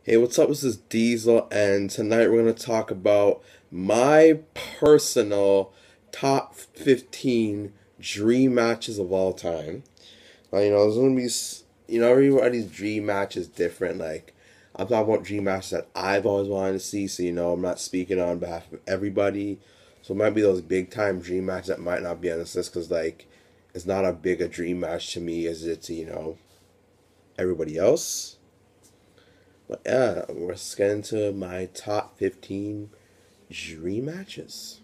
Hey, what's up? This is Diesel, and tonight we're going to talk about my personal top 15 dream matches of all time. There's going to be, everybody's dream match is different. Like, I'm talking about dream matches that I've always wanted to see, so, I'm not speaking on behalf of everybody. So it might be those big time dream matches that might not be on this list because, like, it's not a big a dream match to me as it to, everybody else. But yeah, we're getting to my top 15 dream matches.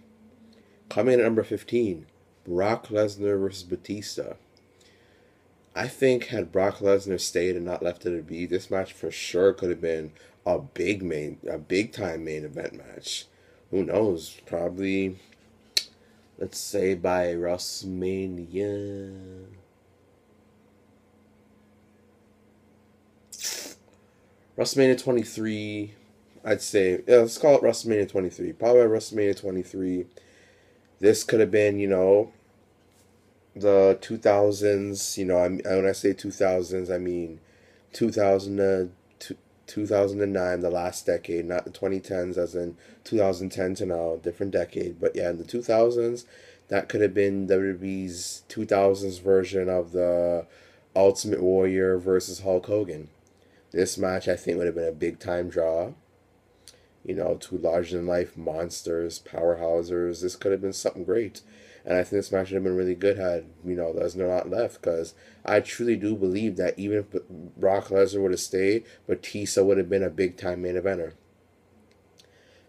Coming in at number 15, Brock Lesnar versus Batista. I think had Brock Lesnar stayed and not left it to be, this match for sure could have been a big time main event match. Who knows? Probably, let's say by WrestleMania. WrestleMania 23, I'd say, yeah, let's call it WrestleMania 23. Probably WrestleMania 23. This could have been, the 2000s. When I say 2000s, I mean 2000 to 2009, the last decade, not the 2010s, as in 2010 to now, different decade. But yeah, in the 2000s, that could have been WWE's 2000s version of the Ultimate Warrior versus Hulk Hogan. This match, I think, would have been a big time draw. Two larger than life monsters, powerhousers. This could have been something great. And I think this match would have been really good had, Lesnar not left. Because I truly do believe that even if Brock Lesnar would have stayed, Batista would have been a big time main eventer.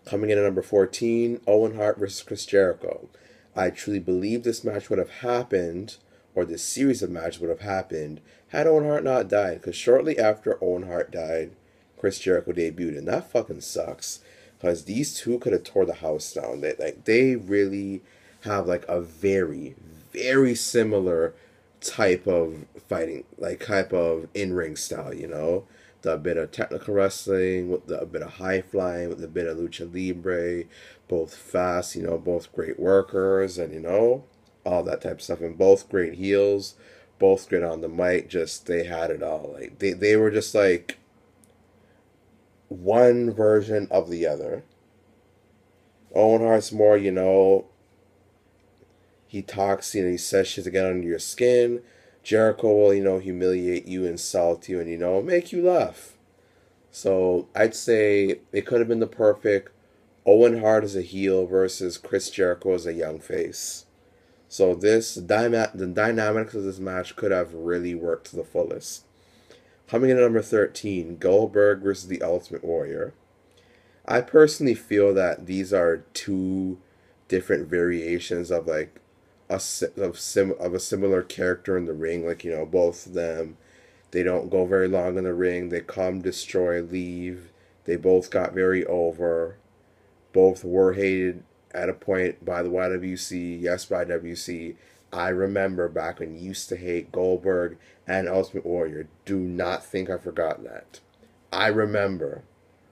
Coming in at number 14, Owen Hart versus Chris Jericho. I truly believe this match would have happened, or this series of matches would have happened, had Owen Hart not died. Because shortly after Owen Hart died, Chris Jericho debuted, and that fucking sucks. Because these two could have tore the house down. They really have like a very, very similar type of fighting, like type of in-ring style. The bit of technical wrestling, with the bit of high flying, with the bit of lucha libre, both fast, both great workers, and all that type of stuff, and both great heels, both great on the mic. Just they had it all. Like they were just like one version of the other. Owen Hart's more, he talks, he says shit to get under your skin. Jericho will, humiliate you, insult you, and, make you laugh. So I'd say it could have been the perfect Owen Hart as a heel versus Chris Jericho as a young face. So the dynamics of this match could have really worked to the fullest. Coming in at number 13, Goldberg versus the Ultimate Warrior. I personally feel that these are two different variations of like a similar character in the ring. Like both of them, they don't go very long in the ring. They come, destroy, leave. They both got very over. Both were hated at a point by the YWC. Yes, by WC. I remember back when you used to hate Goldberg and Ultimate Warrior. Do not think I forgot that. I remember.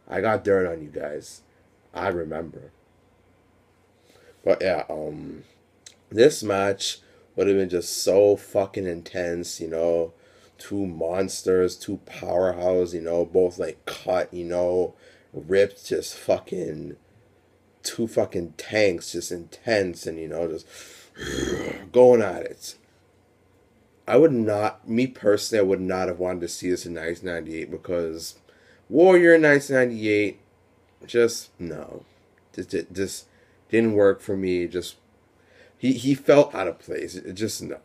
I got dirt on you guys. I remember. But yeah, this match would have been just so fucking intense, Two monsters, two powerhouses, both like cut, ripped, just fucking two fucking tanks, just intense, and just going at it. Me personally, I would not have wanted to see this in 1998 because Warrior in 1998, just no. Just didn't work for me. Just he felt out of place. It just no.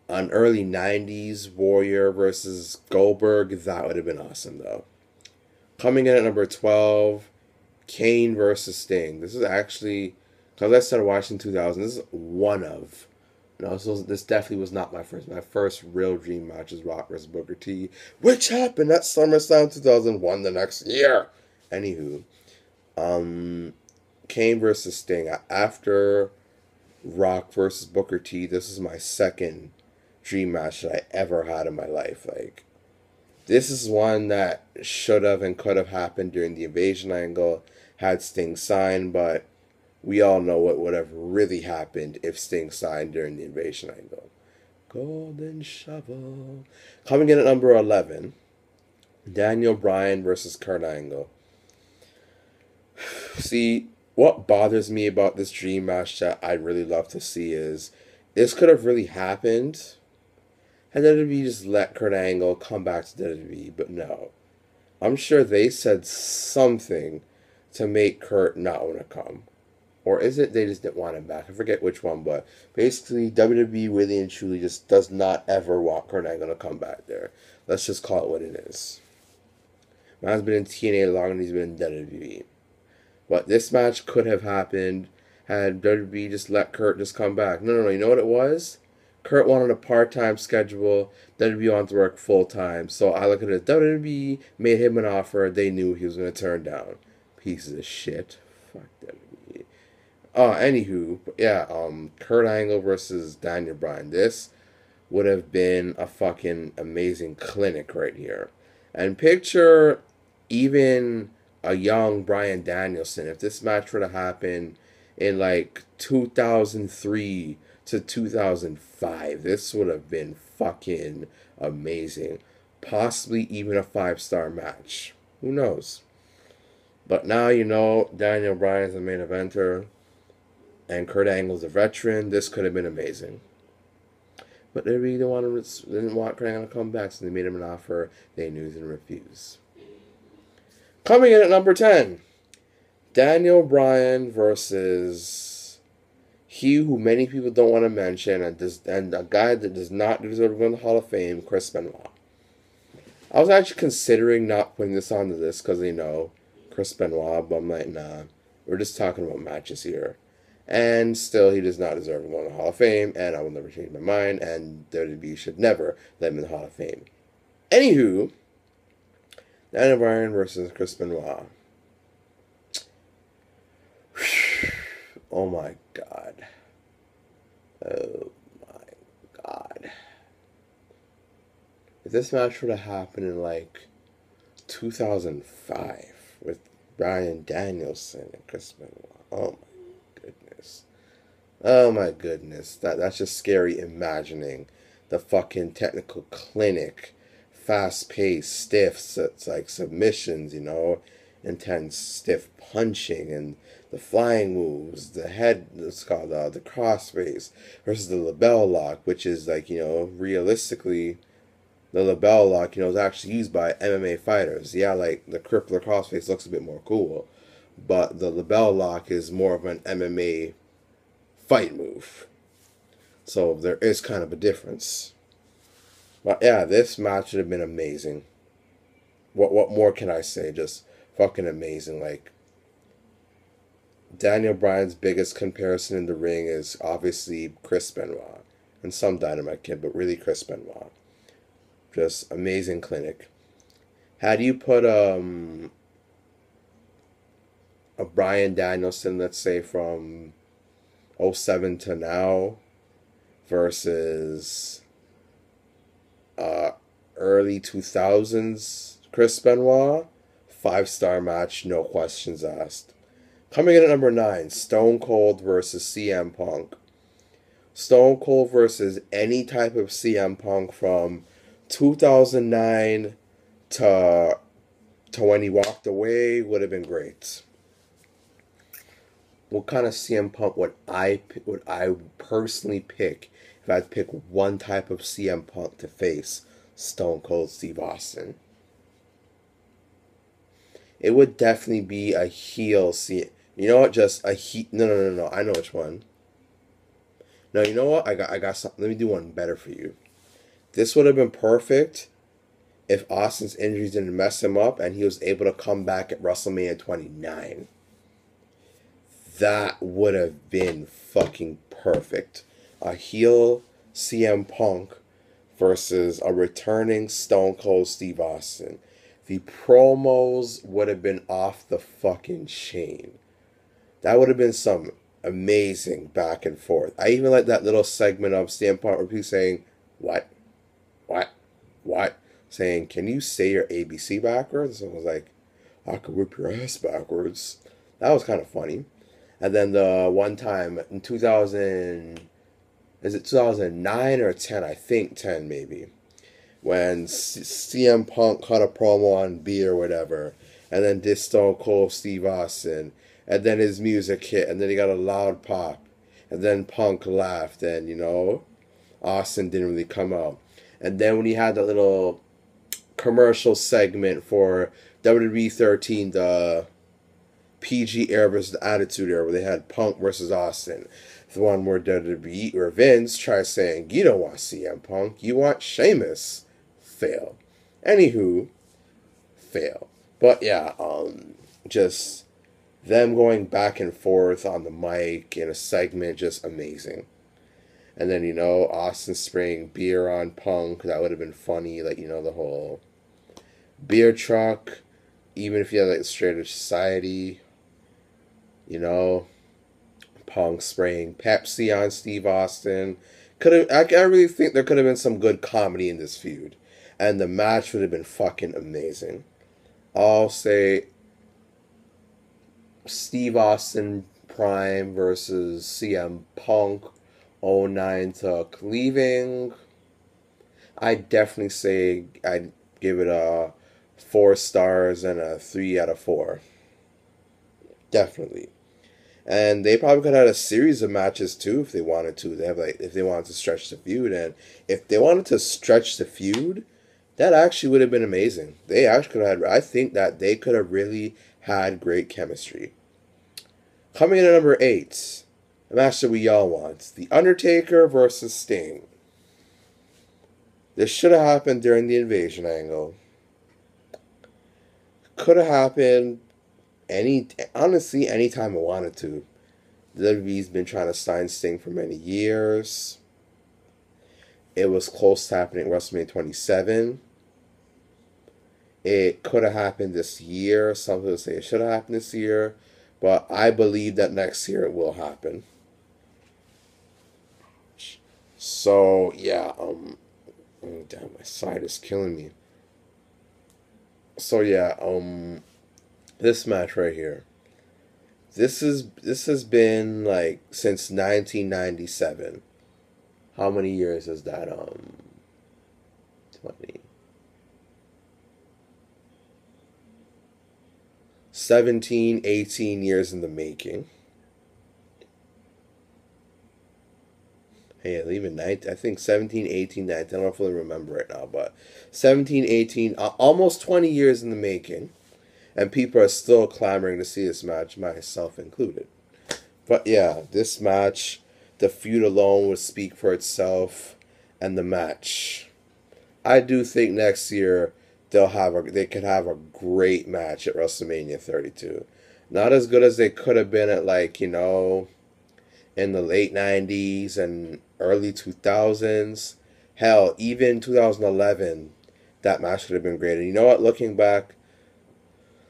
An early 90s Warrior versus Goldberg, that would have been awesome though. Coming in at number 12, Kane versus Sting. This is actually, because I started watching 2000, this is one of, so this definitely was not my first. My first real dream match is Rock versus Booker T, which happened at SummerSlam 2001 the next year. Anywho, Kane versus Sting. After Rock versus Booker T, this is my second dream match that I ever had in my life. Like, this is one that should have and could have happened during the Invasion angle had Sting signed, but we all know what would have really happened if Sting signed during the Invasion angle. Golden Shovel. Coming in at number 11, Daniel Bryan versus Kurt Angle. See, what bothers me about this dream match that I'd really love to see is this could have really happened had WWE just let Kurt Angle come back to WWE, but no. I'm sure they said something to make Kurt not want to come. Or is it they just didn't want him back? I forget which one, but basically WWE really and truly just does not ever want Kurt Angle to come back there. Let's just call it what it is. Man's been in TNA longer than he's been in WWE. But this match could have happened had WWE just let Kurt just come back. No. You know what it was? Kurt wanted a part-time schedule. WWE wanted to work full-time. So I look at it. WWE made him an offer they knew he was going to turn down. Pieces of shit. Fuck WWE. Anywho, yeah, Kurt Angle versus Daniel Bryan. This would have been a fucking amazing clinic right here. And picture even a young Bryan Danielson. If this match were to happen in like 2003 to 2005, this would have been fucking amazing. Possibly even a 5-star match. Who knows? But now you know Daniel Bryan's the main eventer and Kurt Angle's a veteran. This could have been amazing. But they really didn't want Kurt Angle to come back, so they made him an offer they knew he was going to refuse. Coming in at number 10, Daniel Bryan versus he who many people don't want to mention, and a guy that does not deserve to go in the Hall of Fame, Chris Benoit. I was actually considering not putting this on the list because they know Chris Benoit, but I'm like, nah, we're just talking about matches here. And still, he does not deserve to go in the Hall of Fame, and I will never change my mind, and WWE should never let him in the Hall of Fame. Anywho, Daniel Bryan versus Chris Benoit. Oh my god. Oh my god. If this match were to happen in like 2005 with Bryan Danielson and Chris Benoit, oh my goodness. Oh my goodness. That's just scary imagining the fucking technical clinic, fast paced, stiff, it's like submissions, intense stiff punching and the flying moves, the head, it's called the crossface versus the label lock, which is like, realistically, the label lock, is actually used by MMA fighters. Yeah, like the crippler crossface looks a bit more cool, but the label lock is more of an MMA fight move. So there is kind of a difference. But yeah, this match would have been amazing. What more can I say? Just fucking amazing. Like, Daniel Bryan's biggest comparison in the ring is obviously Chris Benoit. And some Dynamite Kid, but really Chris Benoit. Just amazing clinic. How do you put a Bryan Danielson, let's say from 07 to now, versus early 2000s Chris Benoit? 5-star match, no questions asked. Coming in at number 9, Stone Cold versus CM Punk. Stone Cold versus any type of CM Punk from 2009 to when he walked away would have been great. What kind of CM Punk would I personally pick if I had to pick one type of CM Punk to face Stone Cold Steve Austin? It would definitely be a heel CM. You know what? Just a heel. No. I know which one. No, you know what? I got something. Let me do one better for you. This would have been perfect if Austin's injuries didn't mess him up and he was able to come back at WrestleMania 29. That would have been fucking perfect. A heel CM Punk versus a returning Stone Cold Steve Austin. The promos would have been off the fucking chain. That would have been some amazing back and forth. I even like that little segment of CM Punk where people saying, what? Saying, can you say your ABC backwards? And I was like, I could whip your ass backwards. That was kind of funny. And then the one time in 2000, is it 2009 or 10? I think 10 maybe. when CM Punk cut a promo on B or whatever, and then did Stone Cold Steve Austin, and then his music hit, and then he got a loud pop, and then Punk laughed, and Austin didn't really come out. And then when he had that little commercial segment for WWE 13, the PG era versus the Attitude era, where they had Punk versus Austin. The one where WWE or Vince tries saying, you don't want CM Punk, you want Sheamus. Fail. Anywho, fail. But yeah, just them going back and forth on the mic in a segment, just amazing. And then, Austin spraying beer on Punk, that would have been funny, like, the whole beer truck, even if you had, like, Straight Edge Society, Punk spraying Pepsi on Steve Austin. I really think there could have been some good comedy in this feud. And the match would have been fucking amazing. I'll say Steve Austin Prime versus CM Punk 09 to Cleaving. I'd definitely say I'd give it a 4 stars and a 3 out of 4. Definitely. And they probably could have had a series of matches too if they wanted to. If they wanted to stretch the feud, and if they wanted to stretch the feud, that actually would have been amazing. They actually could have had. I think that they could have really had great chemistry. Coming in at number 8, a match that we all want: The Undertaker versus Sting. This should have happened during the Invasion angle. Could have happened honestly, anytime I wanted to. The WWE's been trying to sign Sting for many years. It was close to happening at WrestleMania 27. It could have happened this year. Some people say it should have happened this year. But I believe that next year it will happen. So, yeah. Damn, my side is killing me. So, yeah, this match right here. This has been like since 1997. How many years is that? 20. 17, 18 years in the making. Hey, even 19, I think 17, 18, 19, I don't fully remember right now, but 17, 18, almost 20 years in the making. And people are still clamoring to see this match, myself included. But yeah, this match, the feud alone would speak for itself, and the match. I do think next year they could have a great match at WrestleMania 32. Not as good as they could have been at in the late 90s and early 2000s. Hell, even 2011, that match could have been great. And you know what? Looking back,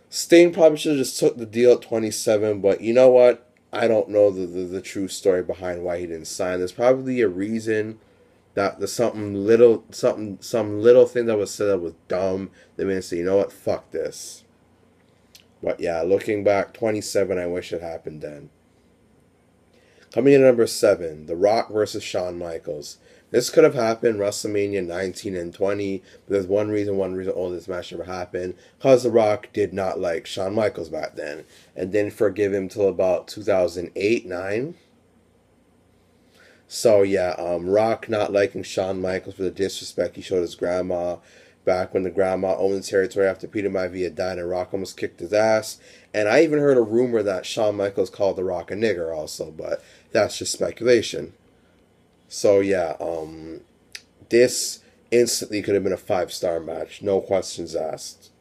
Sting probably should have just took the deal at 27, but you know what? I don't know the true story behind why he didn't sign. There's probably a reason that there's some little thing that was said that was dumb. They made him say, you know what? Fuck this. But yeah, looking back, 27, I wish it happened then. Coming in at number 7, The Rock versus Shawn Michaels. This could have happened WrestleMania 19 and 20, but there's one reason this match never happened, because The Rock did not like Shawn Michaels back then, and didn't forgive him till about 2008, 9. So yeah, Rock not liking Shawn Michaels for the disrespect he showed his grandma, back when the grandma owned the territory after Peter Maivia died, and Rock almost kicked his ass. And I even heard a rumor that Shawn Michaels called The Rock a nigger also, but that's just speculation. So yeah, this instantly could have been a 5-star match, no questions asked.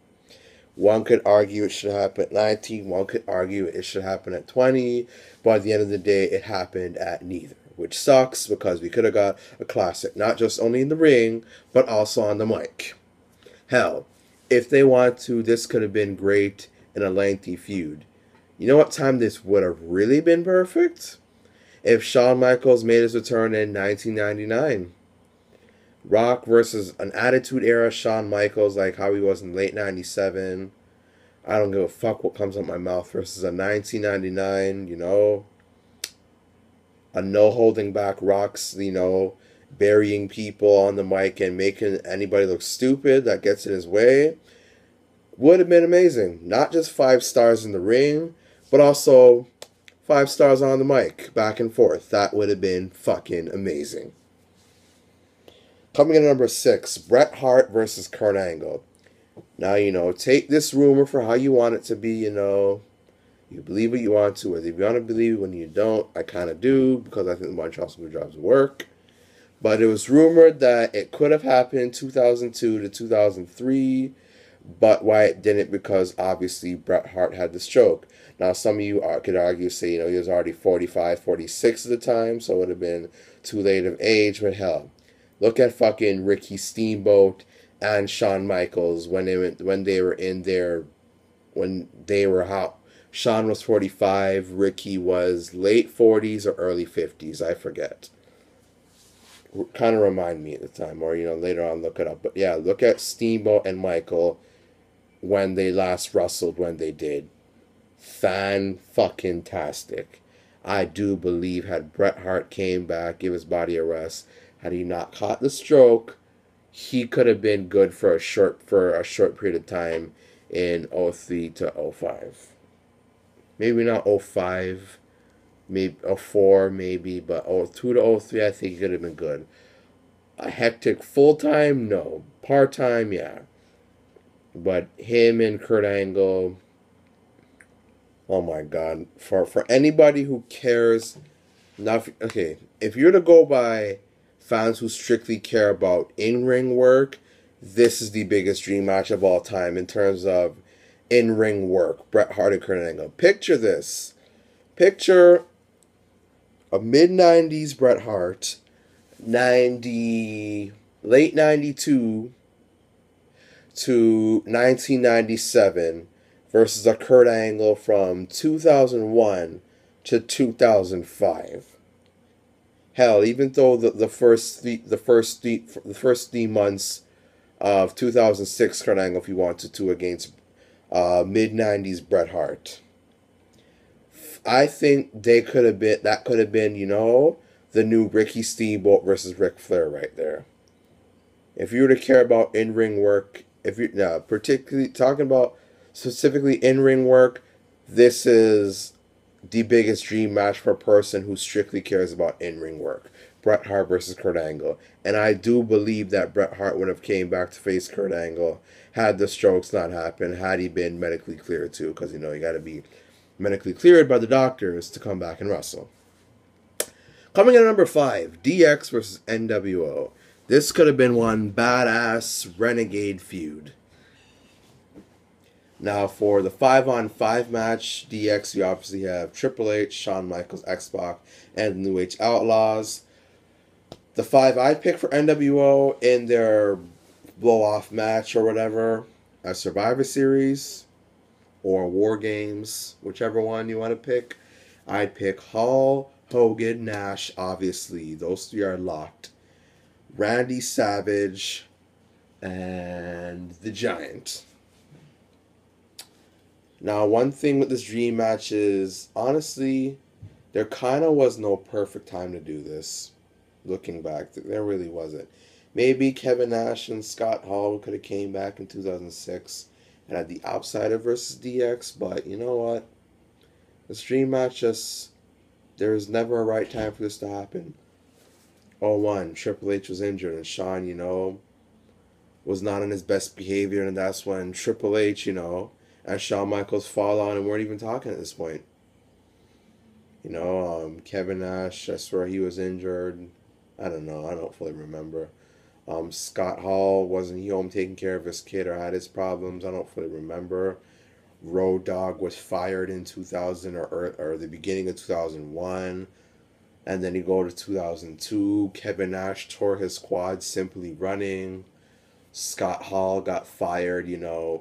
One could argue it should happen at 19, one could argue it should happen at 20, but at the end of the day, it happened at neither, which sucks because we could have got a classic, not just only in the ring, but also on the mic. Hell, if they want to, this could have been great in a lengthy feud. You know what time this would have really been perfect? If Shawn Michaels made his return in 1999. Rock versus an Attitude Era Shawn Michaels, like how he was in late 97. I don't give a fuck what comes out my mouth, versus a 1999, a no holding back Rock's, burying people on the mic and making anybody look stupid that gets in his way, would have been amazing. Not just 5 stars in the ring, but also 5 stars on the mic, back and forth. That would have been fucking amazing. Coming in at number 6, Bret Hart versus Kurt Angle. Now, take this rumor for how you want it to be, You believe what you want to, whether you want to believe it when you don't. I kind of do, because I think the Montreal Screwdrives work. But it was rumored that it could have happened 2002 to 2003, but why it didn't, because obviously Bret Hart had the stroke. Now, some of you could argue, say, he was already 45, 46 at the time, so it would have been too late of age, but hell. Look at fucking Ricky Steamboat and Shawn Michaels when they were how Shawn was 45, Ricky was late 40s or early 50s, I forget. Kind of remind me at the time, or later on look it up. But yeah, look at Steamboat and Michael when they last wrestled when they did. Fan-fucking-tastic. I do believe had Bret Hart came back, give his body a rest, had he not caught the stroke, he could have been good for a short period of time in 03 to 05. Maybe not 05, maybe 04, maybe, but 02 to 03, I think he could have been good. A hectic full-time? No. Part-time? Yeah. But him and Kurt Angle, oh my God. For anybody who cares, if you're to go by fans who strictly care about in-ring work, this is the biggest dream match of all time in terms of in-ring work. Bret Hart and Kurt Angle. Picture this. Picture a mid-90s Bret Hart, late 92 to 1997 versus a Kurt Angle from 2001 to 2005. Hell, even though the first 3 months of 2006 Kurt Angle, if you wanted to, against mid-90s Bret Hart, I think that could have been, the new Ricky Steamboat versus Ric Flair right there. If you were to care about in-ring work, particularly talking about specifically in-ring work, this is the biggest dream match for a person who strictly cares about in-ring work. Bret Hart versus Kurt Angle. And I do believe that Bret Hart would have came back to face Kurt Angle had the strokes not happened, had he been medically cleared too, because you got to be medically cleared by the doctors to come back and wrestle. Coming in at number 5, DX versus NWO. This could have been one badass renegade feud. Now, for the 5-on-5 match, DX, you obviously have Triple H, Shawn Michaels, X-Pac, and the New Age Outlaws. The 5 I picked for NWO in their blow-off match or whatever, a Survivor Series or War Games, whichever one you want to pick. I'd pick Hall, Hogan, Nash, obviously. Those 3 are locked. Randy Savage, and The Giant. Now, one thing with this dream match is, honestly, there kind of was no perfect time to do this. Looking back, there really wasn't. Maybe Kevin Nash and Scott Hall could have came back in 2006 and had the Outsider versus DX, but you know what? This dream match there was never a right time for this to happen. 01, Triple H was injured, and Shawn, was not in his best behavior, and that's when Triple H, and Shawn Michaels fall on and weren't even talking at this point. Kevin Nash, I swear he was injured. I don't know. I don't fully remember. Scott Hall, wasn't he home taking care of his kid or had his problems? I don't fully remember. Road Dogg was fired in 2000 or the beginning of 2001. And then you go to 2002. Kevin Nash tore his quad simply running. Scott Hall got fired,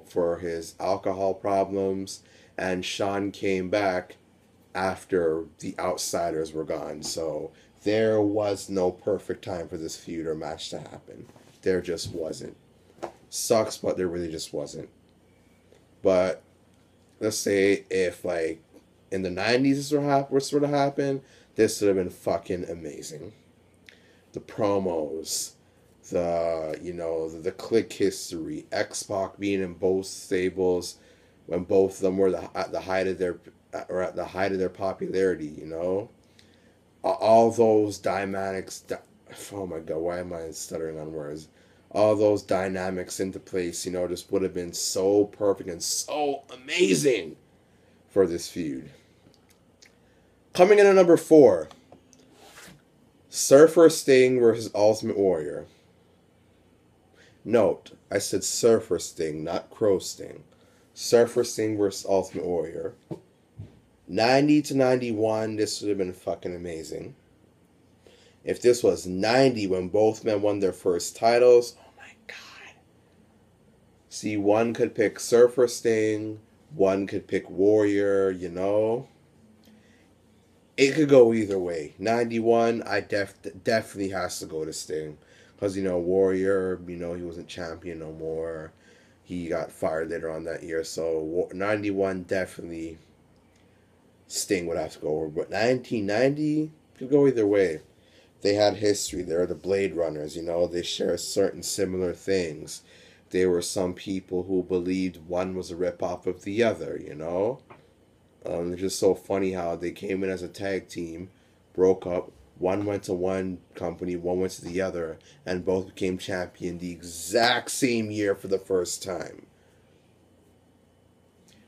for his alcohol problems. And Shawn came back after the Outsiders were gone. So there was no perfect time for this feud or match to happen. There just wasn't. Sucks, but there really just wasn't. But let's say if, in the 90s this were sort of happen, this would have been fucking amazing. the promos, the click history, X-Pac being in both stables when both of them were at the height of their popularity, all those dynamics. Oh my God, why am I stuttering on words? All those dynamics into place, just would have been so perfect and so amazing for this feud. Coming in at number 4, Surfer Sting versus Ultimate Warrior. Note, I said Surfer Sting, not Crow Sting. Surfer Sting versus Ultimate Warrior. 90 to 91, this would have been fucking amazing. If this was 90 when both men won their first titles, oh my God. See, one could pick Surfer Sting, one could pick Warrior, It could go either way. 91, I definitely has to go to Sting. Because, Warrior, he wasn't champion no more. He got fired later on that year. So, 91, definitely Sting would have to go over. But 1990 could go either way. They had history. They're the Blade Runners, They share certain similar things. There were some people who believed one was a ripoff of the other, It's just so funny how they came in as a tag team, broke up, one went to one company, one went to the other, and both became champion the exact same year for the first time.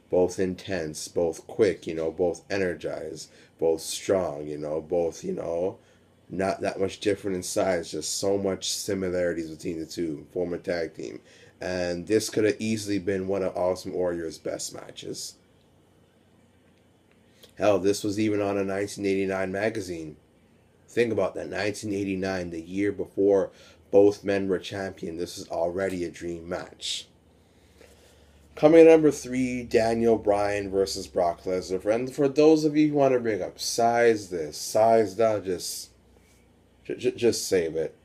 Both intense, both quick, both energized, both strong, both, not that much different in size, just so much similarities between the two, form a tag team. And this could have easily been one of Ultimate Warrior's best matches. Hell, this was even on a 1989 magazine. Think about that, 1989, the year before both men were champion. This is already a dream match. Coming at number 3, Daniel Bryan versus Brock Lesnar. And for those of you who want to bring up size this, size that, just save it.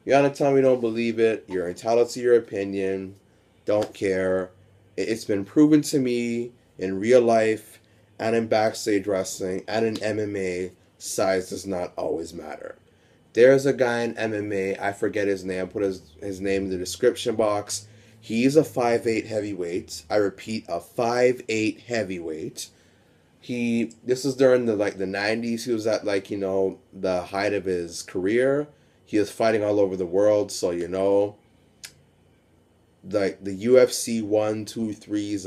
You want to tell me you don't believe it? You're entitled to your opinion. Don't care. It's been proven to me in real life and in backstage wrestling and in MMA, size does not always matter. There's a guy in MMA, I forget his name, I'll put his name in the description box. He's a 5'8 heavyweight. I repeat, a 5'8 heavyweight. This is during the 90s. He was at the height of his career. He was fighting all over the world, so the UFC 1, 2, 3s,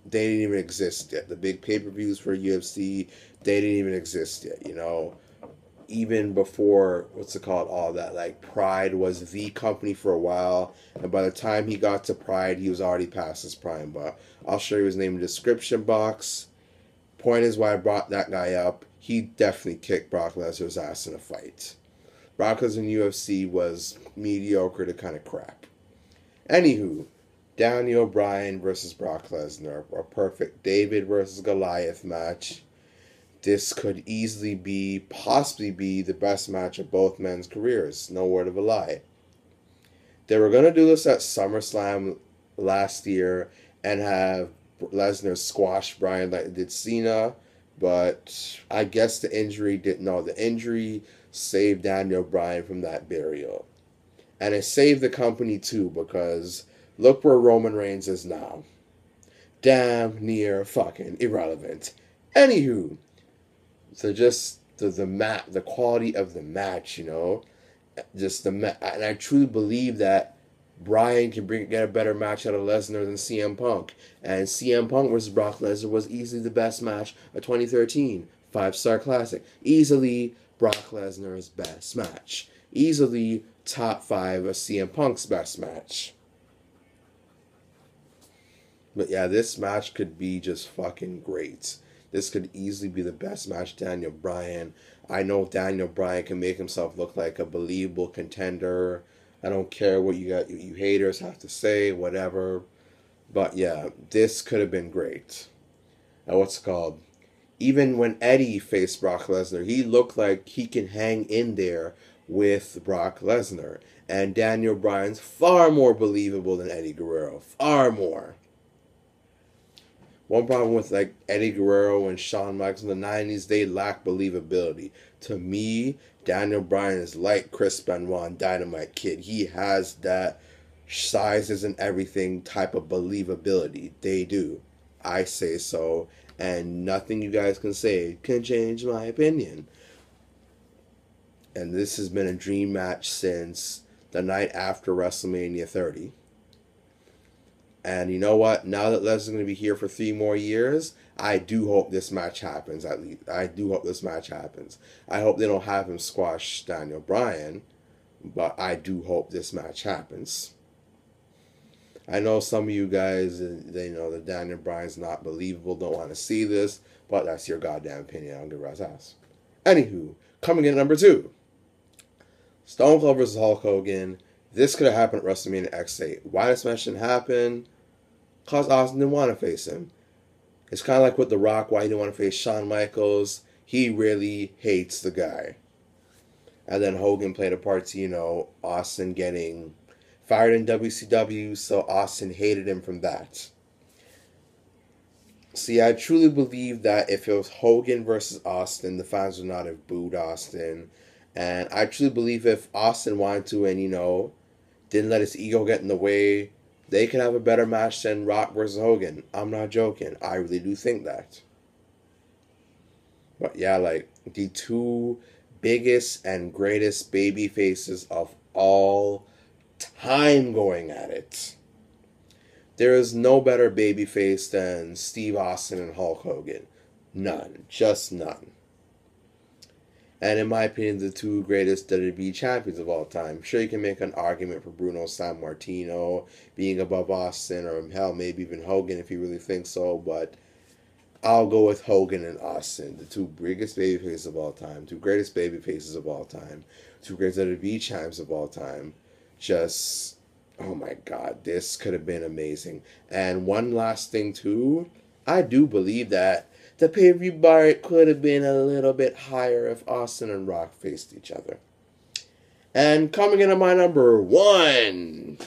they didn't even exist yet. The big pay-per-views for UFC, they didn't even exist yet, Even before, all that, Pride was the company for a while, and by the time he got to Pride, he was already past his prime, but I'll show you his name in the description box. Point is why I brought that guy up. He definitely kicked Brock Lesnar's ass in a fight. Brock Lesnar in UFC was mediocre to kind of crap. Anywho, Daniel Bryan versus Brock Lesnar, a perfect David versus Goliath match. This could possibly be the best match of both men's careers. No word of a lie. They were going to do this at SummerSlam last year and have Lesnar squash Bryan like did Cena, but I guess the injury saved Daniel Bryan from that burial. And it saved the company too, because look where Roman Reigns is now. Damn near fucking irrelevant. Anywho, so just the quality of the match, and I truly believe that Bryan can get a better match out of Lesnar than CM Punk. And CM Punk versus Brock Lesnar was easily the best match of 2013. 5-star classic. Easily Brock Lesnar's best match. Easily top 5 of CM Punk's best match. But yeah, this match could be just fucking great. This could easily be the best match Daniel Bryan. I know Daniel Bryan can make himself look like a believable contender. I don't care what you haters have to say, whatever. But yeah, this could have been great. And even when Eddie faced Brock Lesnar, he looked like he can hang in there with Brock Lesnar. And Daniel Bryan's far more believable than Eddie Guerrero. Far more. One problem with like Eddie Guerrero and Shawn Michaels in the '90s, they lack believability. To me, Daniel Bryan is like Chris Benoit and Dynamite Kid. He has that sizes and everything type of believability. They do. I say so, and nothing you guys can say can change my opinion. And this has been a dream match since the night after WrestleMania 30. And you know what? Now that Lesnar's going to be here for 3 more years, I do hope this match happens. At least I do hope this match happens. I hope they don't have him squash Daniel Bryan, but I do hope this match happens. I know some of you guys, they know that Daniel Bryan's not believable, don't want to see this, but that's your goddamn opinion. I don't give a rat's ass. Anywho, coming in at number 2, Stone Cold vs. Hulk Hogan. This could have happened at WrestleMania X8. Why this match didn't happen? Because Austin didn't want to face him. It's kind of like with The Rock, why he didn't want to face Shawn Michaels. He really hates the guy. And then Hogan played a part to, Austin getting fired in WCW, so Austin hated him from that. See, I truly believe that if it was Hogan versus Austin, the fans would not have booed Austin. And I truly believe if Austin wanted to and, didn't let his ego get in the way, they could have a better match than Rock versus Hogan. I'm not joking. I really do think that. But yeah, like the two biggest and greatest baby faces of all time going at it. There is no better babyface than Steve Austin and Hulk Hogan. None. Just none. And in my opinion, the two greatest WWE champions of all time. Sure, you can make an argument for Bruno Sammartino being above Austin, or hell, maybe even Hogan if you really think so, but I'll go with Hogan and Austin, the two biggest babyfaces of all time, two greatest babyfaces of all time, two greatest WWE champs of all time. Just, oh my God, this could have been amazing. And one last thing too, I do believe that the pay-per-view bar could have been a little bit higher if Austin and Rock faced each other. And coming in at my number 1,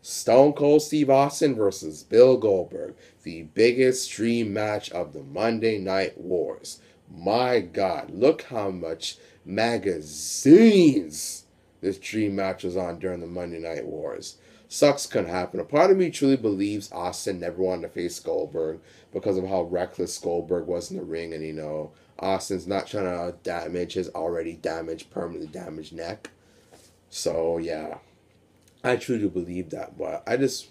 Stone Cold Steve Austin versus Bill Goldberg, the biggest dream match of the Monday Night Wars. My God, look how much magazines this dream match was on during the Monday Night Wars. Sucks couldn't happen. A part of me truly believes Austin never wanted to face Goldberg because of how reckless Goldberg was in the ring, and Austin's not trying to damage his already permanently damaged neck. So yeah, I truly believe that, but I just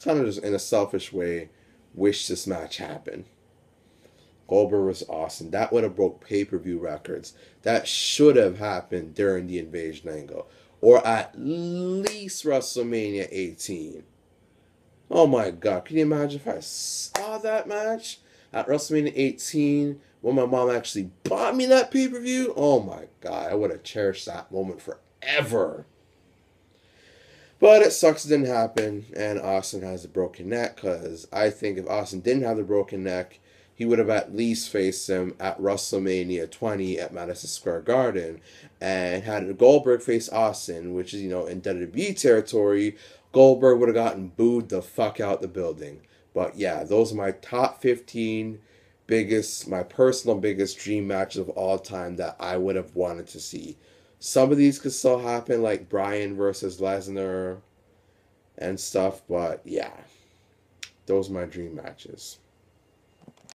kind of just in a selfish way wish this match happened. Goldberg vs. Austin, that would have broke pay-per-view records. That should have happened during the Invasion angle. Or at least WrestleMania 18. Oh my God, can you imagine if I saw that match at WrestleMania 18 when my mom actually bought me that pay-per-view? Oh my God, I would have cherished that moment forever. But it sucks it didn't happen, and Austin has a broken neck, because I think if Austin didn't have the broken neck, he would have at least faced him at WrestleMania 20 at Madison Square Garden. And had Goldberg face Austin, which is, in WWE territory, Goldberg would have gotten booed the fuck out the building. But yeah, those are my top 15 my personal biggest dream matches of all time that I would have wanted to see. Some of these could still happen, like Bryan versus Lesnar and stuff, but yeah, those are my dream matches.